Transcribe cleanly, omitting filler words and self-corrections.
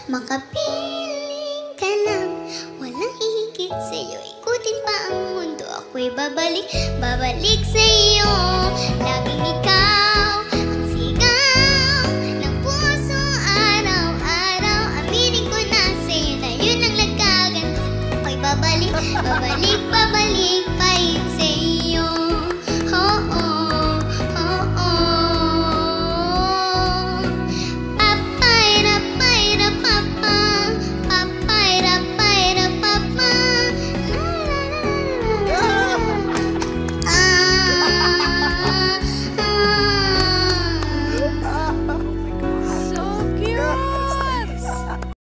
Makapiling ka lang, walang hihigit sa'yo. Ikutin pa ang mundo, ako'y babalik, babalik sa'yo. Laging